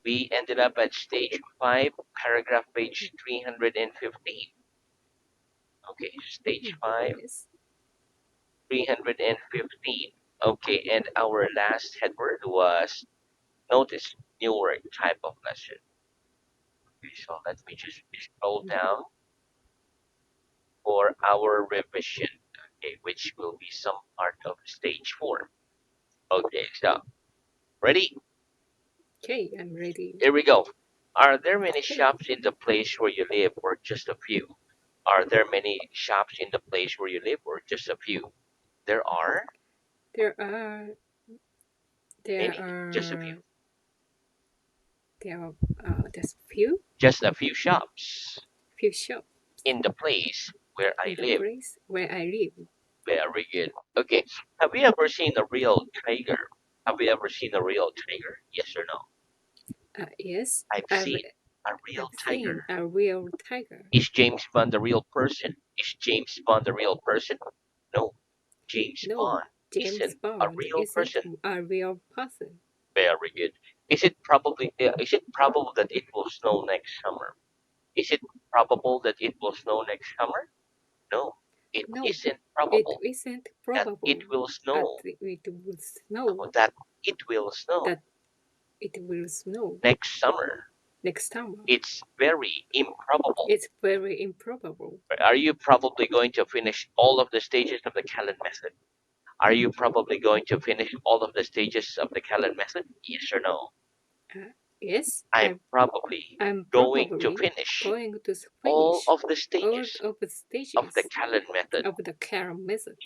We ended up at stage 5, paragraph page 315. Okay, stage 5, Yes. 315. Okay, and our last headword was notice new word type of lesson. Okay, so let me just scroll down for our revision, okay, which will be some part of stage 4. Okay, so ready? Okay, I'm ready. Here we go. Are there many Okay. shops in the place where you live, or just a few? Are there many shops in the place where you live, or just a few? There are There are there many, just a few. are there are just Just a few shops few shops in the place where I in the live. place where I live. Very good. Okay. Have you ever seen a real tiger? Have you ever seen a real tiger? Yes or no? Yes, I've seen a real I've seen tiger. a real tiger. Is James Bond the real person? Is James Bond the real person? No. James No, Bond James isn't a Bond real isn't person. a real person. Very good. Is it probable that it will snow next summer? Is it probable that it will snow next summer? No. It No, isn't it probable isn't that probable it will that snow. it will snow That it will snow that it will snow next summer. next summer. It's very improbable. It's very improbable. Are you probably going to finish all of the stages of the Callan method? Are you probably going to finish all of the stages of the Callan method? Yes or no? Uh, yes, I'm probably I'm going to probably finish going to all finish of the all stages of the of the stages Callan method. of the Callan method.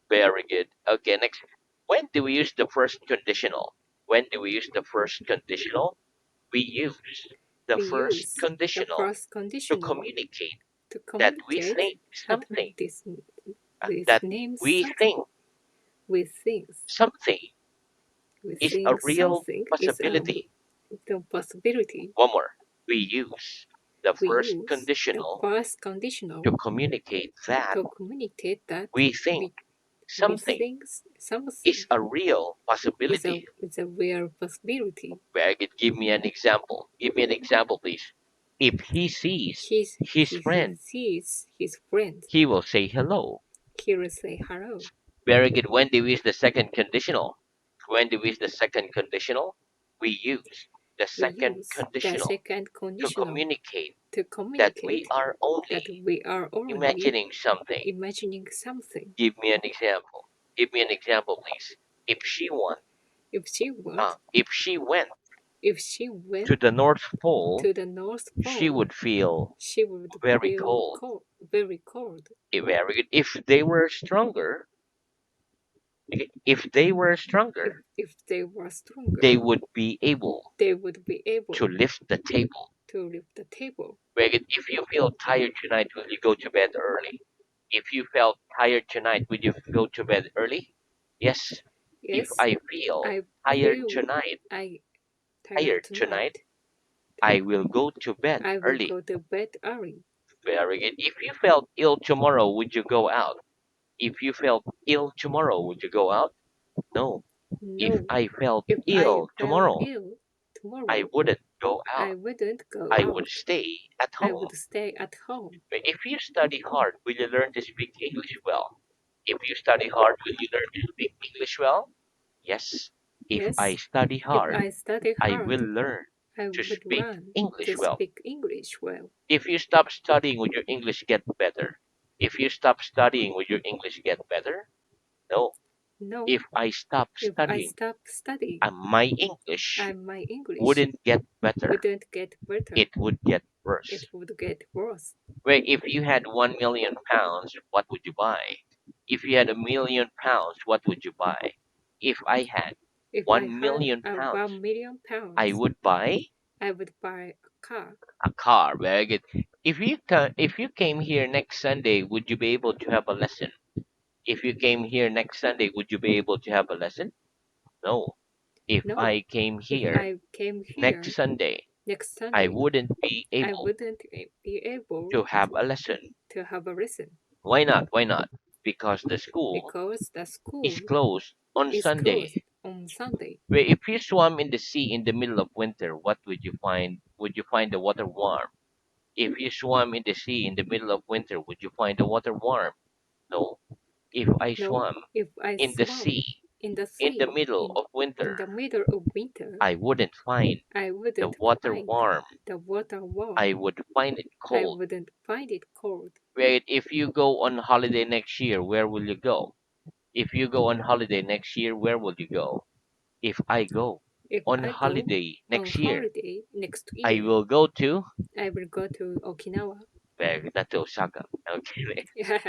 Very good. Okay, next. When do we use the first conditional? When do we use the first conditional? We use the We first use the conditional first to conditional communicate to that we communicate think that something, this that name we something. think We think something we is a think real something is possibility. the possibility. One more. We use the We first use the conditional first conditional to communicate that to communicate that we think we, we something think something is a real possibility. is a real possibility. Where could give me an example? Give me an example, please. If he sees his He friend, sees his friend. he will say hello. He will say hello. Very good. When do we use the second conditional? When do we use the second conditional? We use the We second use the conditional second to conditional communicate to that we communicate are that only we are only imagining something. imagining something. Give me an example. Give me an example, please. If she went, If she what? if she went If she went to the North Pole, to the North she Pole, would feel she would very feel cold. cold, very cold. Very good. If they were stronger, if they were stronger, If they were they stronger, would be able they would be to able lift the table. to lift the table. Very good. If you feel tired tonight, will you go to bed early? If you felt tired tonight, would you go to bed early? Yes. If Yes, I feel I tired feel tonight, I tired tired tonight, tonight. I will go to bed I will early. go to bed early. Very good. If you felt ill tomorrow, would you go out? If you felt ill tomorrow, would you go out? No. If No, I felt if I ill fell tomorrow, ill I tomorrow, wouldn't go I out. wouldn't go I would out. stay at I home. would stay at home. But if you study hard, will you learn to speak English well? If you study hard, will you learn to speak English well? Yes. If I Yes, study if hard, I study I will hard, learn I to would speak learn to English well. speak English well. If you stop studying, will your English get better? If you stop studying, will your English get better? No. No, If I stop if I studying, stop studying, my English and my English wouldn't get better. wouldn't get better. It would get It worse. would get worse. Where if you had 1 million pounds, what would you buy? If you had £1 million, what would you buy? If I had If I one had million a pounds, 1 million I pounds, would buy I would buy a car. a car. Very good. If you came here next Sunday, would you be able to have a lesson? If you came here next Sunday, would you be able to have a lesson? No. If No, I came if here I came next here Sunday, next I Sunday, wouldn't be I able wouldn't be able to have a lesson. to have a lesson Why not? Why not? Because the school because the is school closed on is closed Sunday. on Sunday. Where if you swam in the sea in the middle of winter, what would you find? Would you find the water warm? If you swam in the sea in the middle of winter, would you find the water warm? No. If I No, swam if I in the swam sea in the in the sea middle of in winter, the middle of winter, I wouldn't find I the wouldn't water find warm. the water I warm. would find it I cold. wouldn't find it cold. Where if you go on holiday next year, where will you go? If you go on holiday next year, where will you go? If I go If on I go holiday on next year, holiday next I year, will go to I will go to Okinawa. not to Osaka. Okay. Yeah,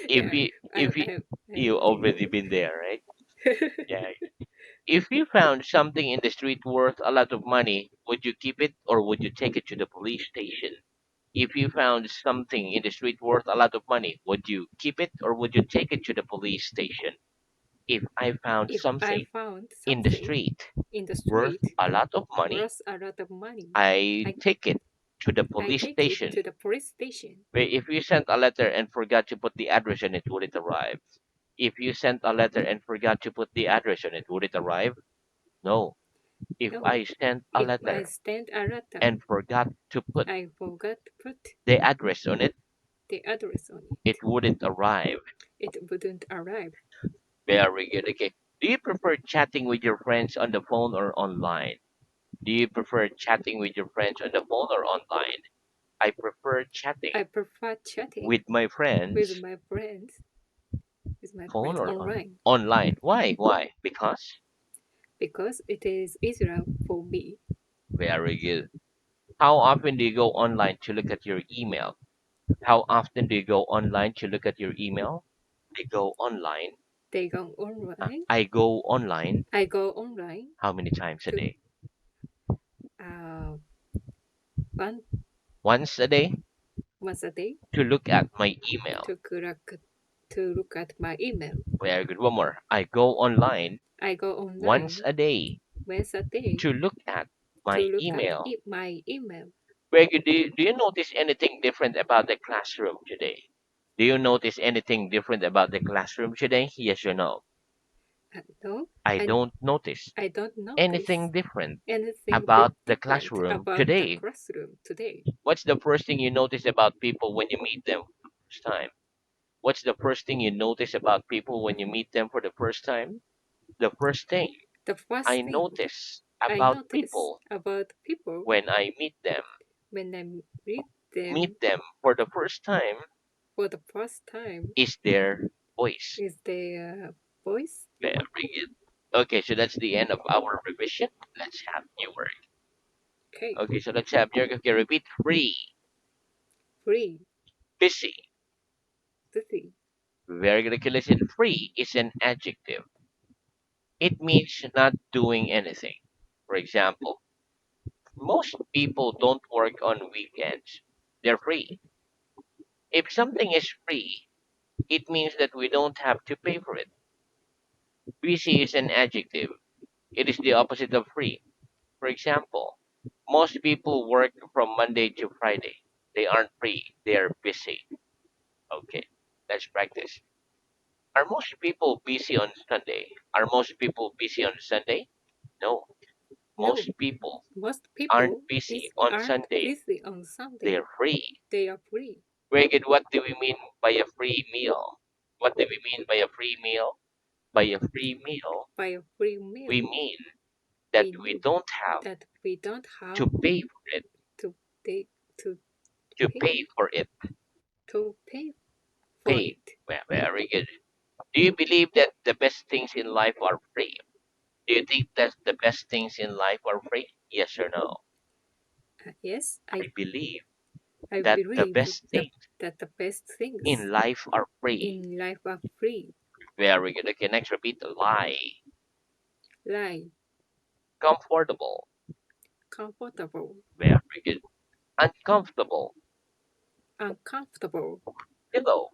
If yeah, you I, if you I, you I know. already been there, right? Yeah. If you found something in the street worth a lot of money, would you keep it or would you take it to the police station? If you found something in the street worth a lot of money, would you keep it or would you take it to the police station? If I found If I something found in the something street in the worth street a lot of money, worth a lot of money, I I, take it to the I police take it station. to the police station. Where if you sent a letter and forgot to put the address on it, would it arrive? If you sent a letter and forgot to put the address on it, would it arrive? No. If No, I sent a if I letter sent a letter, and forgot to put I forgot to put the address on it, the address on it it. wouldn't arrive. It wouldn't arrive. Very good. Okay. Do you prefer chatting with your friends on the phone or online? Do you prefer chatting with your friends on the phone or online? I prefer chatting I prefer chatting with my with friends, my friends, phone or online online. Why? Why? Because? because it is easier for me. Very good. How often do you go online to look at your email? How often do you go online to look at your email? I go online. They go online. I go online. I go online How many times a to day? uh, one Once a day once a day to look at my email. to look at my email. Very good. One more. I go online I go once online a day once a day to look at to my look at email. my email. Very good. Do you notice anything different about the classroom today? Do you notice anything different about the classroom today? Yes or no? No, I I don't notice I don't notice anything different anything about the different classroom about the today. classroom today. What's the first thing you notice about people when you meet them for the first time? What's the first thing you notice about people when you meet them for the first time? The first thing The I first thing notice I about notice people about people when I when I meet them meet them for the first time for the first time is their voice. is their voice. Very good. Okay, so that's the end of our revision. Let's have new word. Okay, Okay, so let's have new word. Okay, repeat. Free, free, busy. busy. Very good. Okay, listen. Free is an adjective. It means not doing anything. For example, most people don't work on weekends. They're free. If something is free, it means that we don't have to pay for it. Busy is an adjective. It is the opposite of free. For example, most people work from Monday to Friday. They aren't free, they are busy. Okay, let's practice. Are most people busy on Sunday? Are most people busy on Sunday? No, No, most people most aren't people busy on aren't Sunday. busy on Sunday. They're free. They are free. Very good. What do we mean by a free meal? What do we mean by a free meal? By a free meal, By a free we meal, mean that we we mean don't have that we don't to have pay for it. to pay to To pay pay for it. pay for Pay. it. Well, very good. Do you believe that the best things in life are free? Do you think that the best things in life are free? Yes or no? Yes, I believe I that the believe best things that the best things in life are free. in life are free. Very good. Okay, next repeat. Lie. Like Comfortable. comfortable, Very good. Uncomfortable. uncomfortable, Pillow.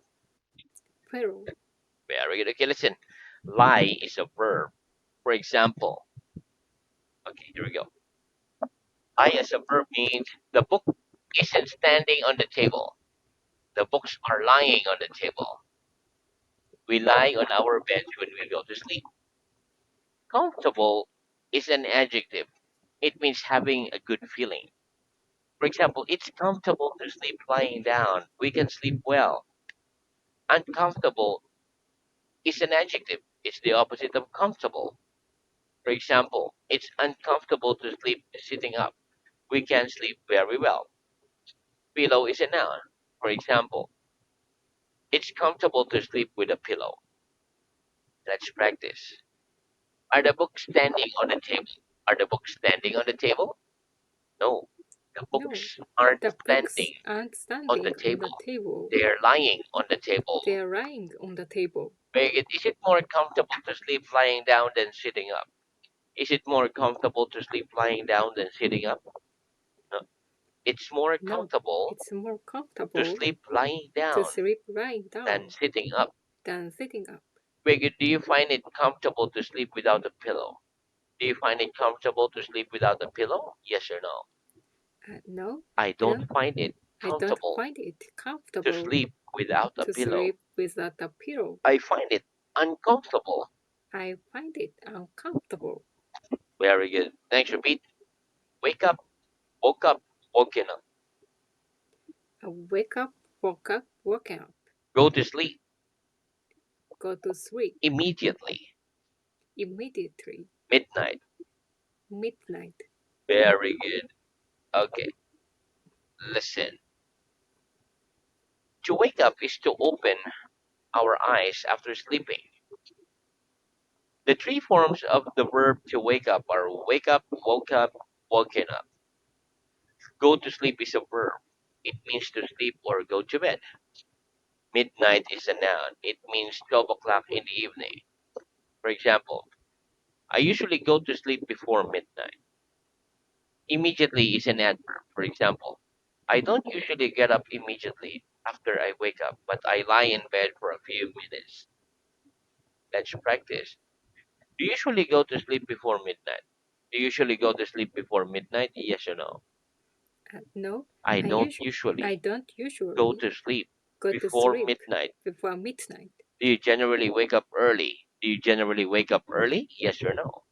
feral, Very good. Okay, listen. Lie is a verb. For example, okay, here we go. Lie as a verb means the book isn't standing on the table. The books are lying on the table. We lie on our beds when we go to sleep. Comfortable is an adjective. It means having a good feeling. For example, it's comfortable to sleep lying down. We can sleep well. Uncomfortable is an adjective. It's the opposite of comfortable. For example, it's uncomfortable to sleep sitting up. We can sleep very well. Pillow is a noun. For example, it's comfortable to sleep with a pillow. Let's practice. Are the books standing on the table? Are the books standing on the table? No. The No, books aren't the books standing aren't on the standing on the table. table. They are lying on the table. They're lying on the table. Is it more comfortable to sleep lying down than sitting up? Is it more comfortable to sleep lying down than sitting up? No. It's more No, comfortable it's more to comfortable sleep lying to down sleep lying than down sitting up. than sitting up. Do you find it comfortable to sleep without a pillow? Do you find it comfortable to sleep without a pillow? Yes or no? No, I I don't don't. find it I don't comfortable find it to comfortable sleep without a to pillow. sleep without a pillow. I find it uncomfortable. I find it uncomfortable. Very good. Next, repeat. Wake up, woke up, woken up. I wake up, woke up, woken up, Go to sleep go to sleep immediately. immediately, Midnight. midnight. Very good. Okay, listen. To wake up is to open our eyes after sleeping. The three forms of the verb to wake up are wake up, woke up, woken up. Go to sleep is a verb. It means to sleep or go to bed. Midnight is a noun. It means 12 o'clock in the evening. For example, I usually go to sleep before midnight. Immediately is an adverb. For example, I don't usually get up immediately after I wake up, but I lie in bed for a few minutes. Let's practice. Do you usually go to sleep before midnight? Do you usually go to sleep before midnight? Yes or no? No, I I don't usually I usually don't go usually to sleep go to before sleep midnight. before midnight. Do you generally wake up early? Do you generally wake up early? Yes or no?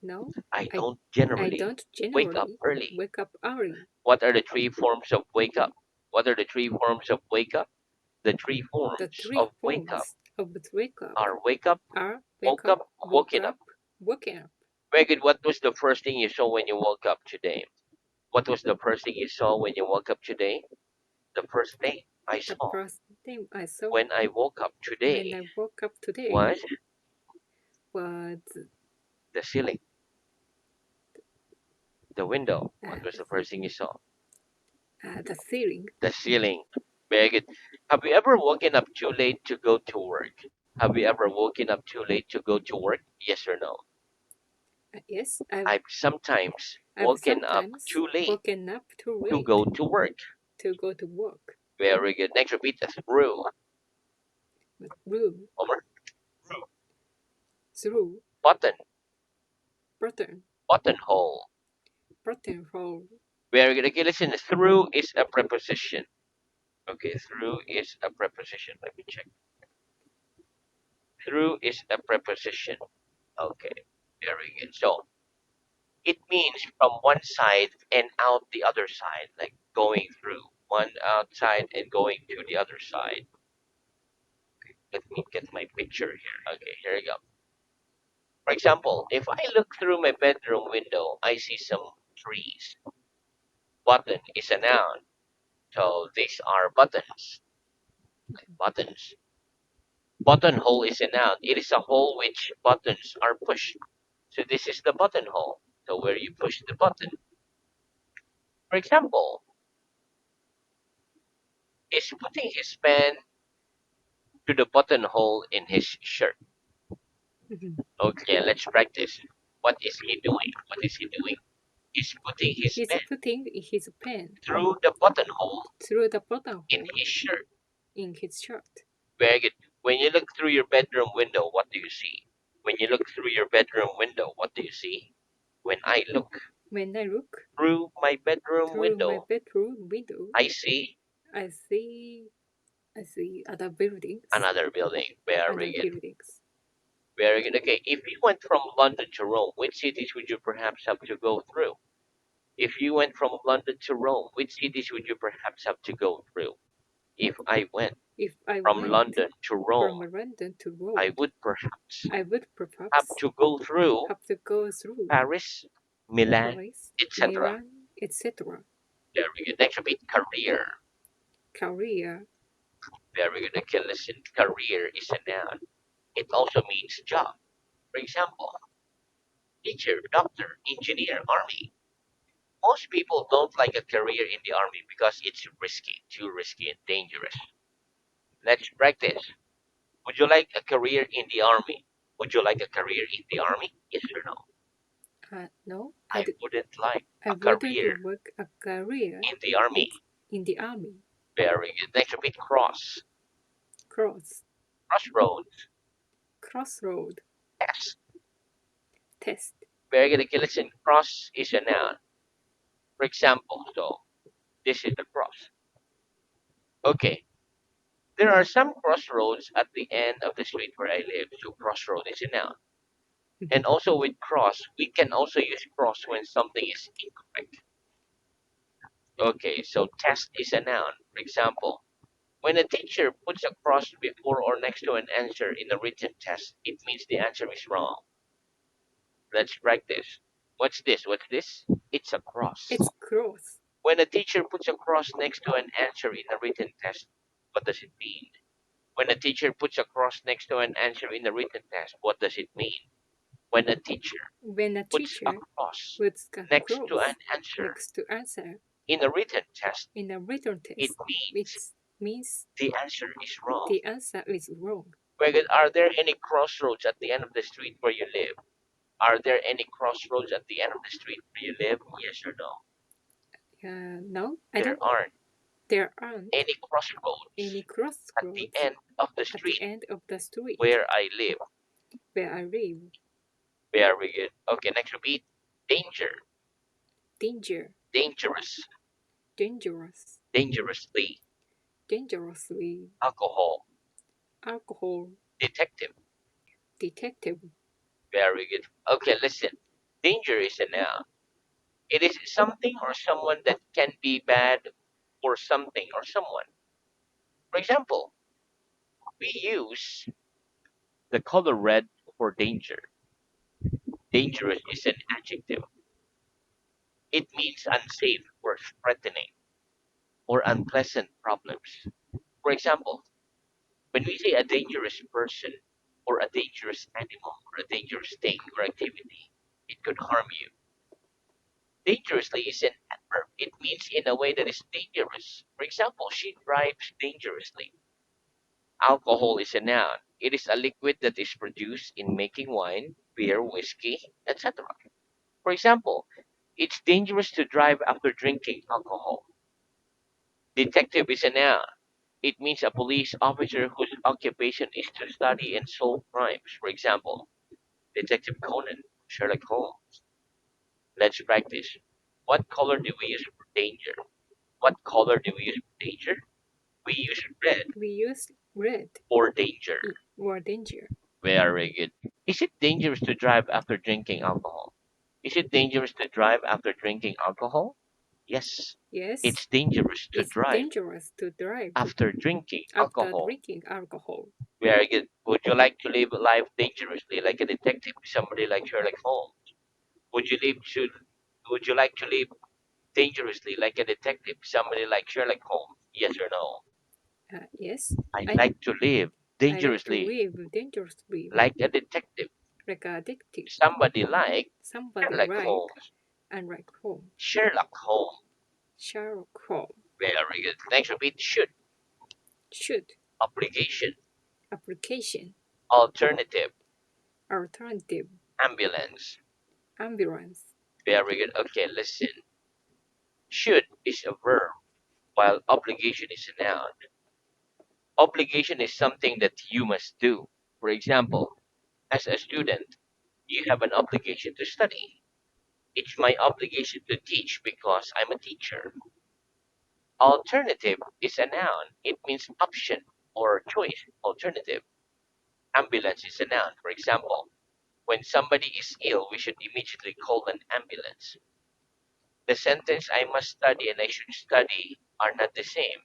No, I I don't I generally don't wake up generally early. wake up early. What are the three forms of wake up? What are the three forms of wake up? The three The forms three of wake up forms of wake up are wake up, are wake woke up, up, woke woken up. up, woken up. Very good. What was the first thing you saw when you woke up today? What was the first thing you saw when you woke up today? The first thing I The saw first thing I saw when I woke up when today I woke up today was was the ceiling, the window. What was uh, the first thing you saw? the ceiling. The ceiling. Very good. Have you ever woken up too late to go to work? Have you ever woken up too late to go to work? Yes or no? Yes, I've sometimes I've woken up sometimes too late woken up too to late go to work. to go to work. Very good. Next, repeat the through. Room, Over. Through. through, Button. button, Buttonhole. buttonhole, Very good. Okay, listen. Through is a preposition. Okay, through is a preposition. Let me check. Through is a preposition. Okay, very good. So it means from one side and out the other side, like going through one outside and going to the other side. Let me get my picture here. Okay, here we go. For example, if I look through my bedroom window, I see some trees. Button is a noun, so these are buttons. Buttons. Buttonhole is a noun. It is a hole which buttons are pushed. So this is the buttonhole. So where you push the button. For example, is putting his pen to the buttonhole in his shirt. Mhm. Okay, let's practice. What is he doing? What is he doing? He's putting his He's pen putting his pen through the buttonhole through the in buttonhole his shirt. in his shirt. Very good. When you look through your bedroom window, what do you see? When you look through your bedroom window, what do you see? When I look When I look through my bedroom through my window, bedroom window, I see I see I see other buildings, another building. Very other good. buildings. Very good. Okay, if you went from London to Rome, which cities would you perhaps have to go through? If you went from London to Rome, which cities would you perhaps have to go through? If I went If I from went London to Rome, from London to I Rome, would perhaps I would have perhaps to go through have to go through Paris, Milan, Paris, etc. Milan, etc. Very good. Next would be career. Korea, Very good. Okay, listen. Career is a noun. It also means job. For example, teacher, doctor, engineer, army. Most people don't like a career in the army because it's risky, too risky and dangerous. Let's practice. Would you like a career in the army? Would you like a career in the army? Yes or no? no, I wouldn't like I a wouldn't career work a career in the army. it's in the army. Very good. Next repeat cross. Cross, Crossroads. crossroad, Yes. test. Very good. Okay, listen. Cross is a noun. For example, so this is the cross. Okay. There are some crossroads at the end of the street where I live. So crossroad is a noun. And also with cross, we can also use cross when something is incorrect. Okay, so test is a noun. For example, when a teacher puts a cross before or next to an answer in a written test, it means the answer is wrong. Let's practice. What's this? What's this? It's a cross. It's cross. When a teacher puts a cross next to an answer in a written test, what does it mean? When a teacher puts a cross next to an answer in a written test, what does it mean? When a teacher When a puts a teacher cross puts a next to an cross answer next to answer in a written test, in a written it test, means it means the answer is wrong. the answer is wrong. Greg, are there any crossroads at the end of the street where you live? Are there any crossroads at the end of the street where you live? Yes or no? No, I There don't. aren't There aren't any any crossroads at the crossroads end of the at the street end of the street where I live. where I live. Very good. Okay, next repeat. Danger, Danger, dangerous, dangerous, dangerously, dangerously. alcohol, Alcohol, detective. detective. Very good. Okay, listen. Danger is a noun. It is something or someone that can be bad for something or someone. For example, we use the color red for danger. Dangerous is an adjective. It means unsafe or threatening or unpleasant problems. For example, when we say a dangerous person or a dangerous animal or a dangerous thing or activity, it could harm you. Dangerously is an adverb. It means in a way that is dangerous. For example, she drives dangerously. Alcohol is a noun. It is a liquid that is produced in making wine, beer, whiskey, etc. For example, it's dangerous to drive after drinking alcohol. Detective is a noun. It means a police officer whose occupation is to study and solve crimes. For example, Detective Conan, Sherlock Holmes. Let's practice. What color do we use for danger? What color do we use for danger? We use red We use red for danger. for danger. Very good. Is it dangerous to drive after drinking alcohol? Is it dangerous to drive after drinking alcohol? Yes, Yes, it's dangerous to it's drive dangerous to drive after drinking after alcohol. drinking alcohol. Very good. Would you like to live life dangerously, like a detective, somebody like Sherlock Holmes? Would you live to? Would you like to live dangerously, like a detective, somebody like Sherlock Holmes? Yes or no? Yes, I'd I like to live I like to dangerously, live dangerously like a detective, like a detective, somebody like somebody Sherlock like Holmes. and like home. Sherlock Holmes. Sherlock Holmes Very good. Next repeat. Should. should Obligation. application Alternative. alternative Ambulance. ambulance. Very good. Okay, listen. Should is a verb, while obligation is a noun. Obligation is something that you must do. For example, as a student, you have an obligation to study. It's my obligation to teach because I'm a teacher. Alternative is a noun. It means option or choice, alternative. Ambulance is a noun. For example, when somebody is ill, we should immediately call an ambulance. The sentence I must study and I should study are not the same.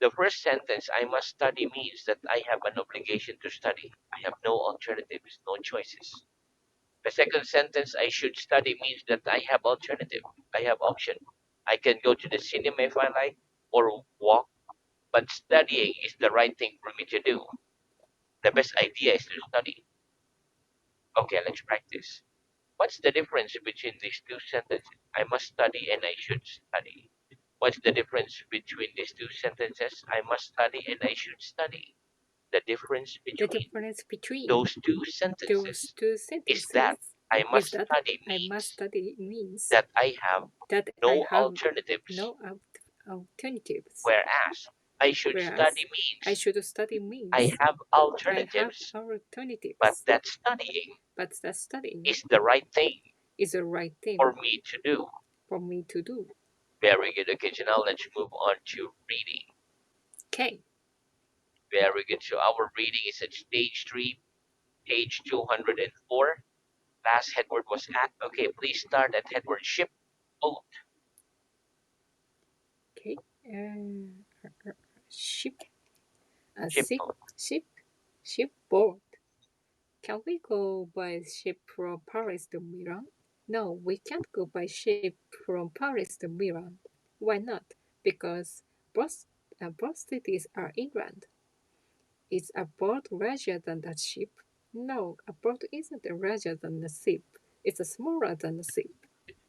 The first sentence I must study means that I have an obligation to study. I have no alternatives, no choices. The second sentence I should study means that I have alternative. I have option. I can go to the cinema if I like or walk, but studying is the right thing for me to do. The best idea is to study. Okay, let's practice. What's the difference between these two sentences? I must study and I should study. What's the difference between these two sentences? I must study and I should study. The difference The between difference between those two those sentences two is that sentences I is must that study I must means study means that I have that I no have alternatives, no alternatives, whereas I should whereas study I means should study I means have I have alternatives, but alternatives, that studying but that studying is the right thing is the right for thing me to do. for me to do. Very good. Okay, so now let's move on to reading. Okay, Very good. So our reading is at stage 3, page 204. Last headword was at. Okay, please start at headword ship, boat, okay. Ship, a ship, ship, boat. ship, shipboard. Can we go by ship from Paris to Milan? No, we can't go by ship from Paris to Milan. Why not? Because both cities are inland. Is a boat larger than a ship? No, a boat isn't larger than a ship. It's smaller than a ship.